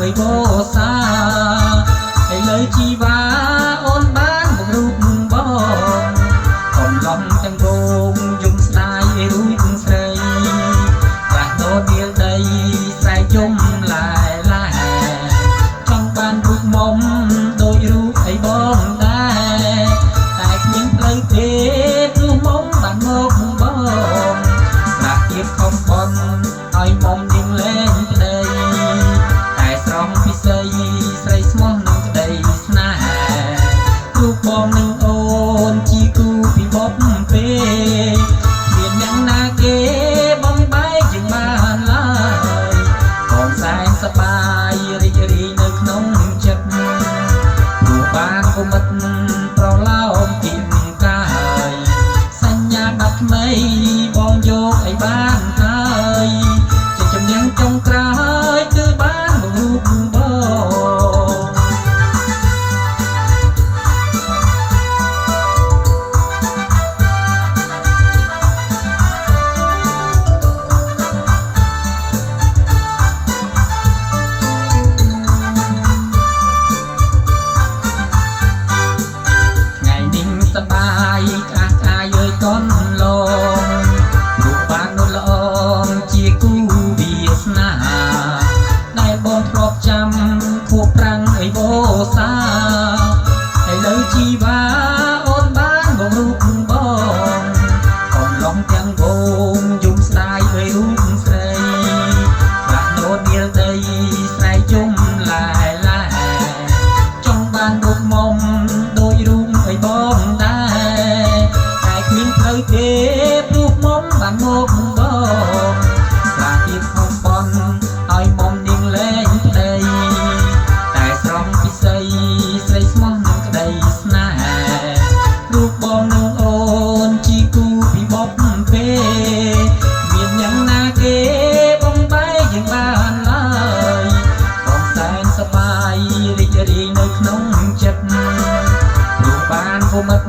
យបោសាឲ្យលើជីវ៉ាអូនបានមករូបបងកំឡំទាំងរងយំស្ដាយឲ្យរូបស្រីប្រាស់ដោនាងដីស្រែយំឡាយឡាចង់បានរូបមុំដូចរូបឲ្យបងដែរតែគ្មានផ្លូវទេព្រោះមុំបានមកបងប្រាស់ទៀតខំបន់ឲ្យមុំនាងលែងប្តីតែស្រង់ពិសីស្រីស្មោះនឹងក្តីស្នេហារូបបងនឹងអូនជាគូពីបបពេមានយ៉ាងណាគេបងបែកជាបានឡើយបងសែនសប្បាយរីករាយនៅក្នុងចិត្តព្រោះបានគុំិតប្រឡោមពីកាយសញ្ញាបត្រថ្មីបងយកឲ្យបានហើយជាចំណៀងចុងក្រោយគឺបានមករូបបងសបាយក្អាស់ក្អាយអើយកូនឡងរូបបាននោះល្អជាគូវាសនាដែលបងធ្លាប់ចាំខួបប្រាំងអីបោសាឥឡូវជីវ៉ាអូនបានមករូបបងកំឡុងទាំងវងយំស្ដាយអើយរូបស្រីប្រាស់នោនាលដីស្រែយំឡាយឡាចង់បានរូបមុំដូចរូបអីបងទេព្រោះមុំបានមកបងប្រាទៀតខំបន់ឲ្យមុំនាងលែងប្តីតែស្រង់ពិសីស្រីស្មោះនឹងក្តីស្នេហារូបបងនឹងអូនជាគូពីបបពេមានយ៉ាងណាគេបងបែកយ៉ាងបានឡើយបងសែនសប្បាយរីករាយនៅក្នុងចិត្តព្រោះបានគុំិត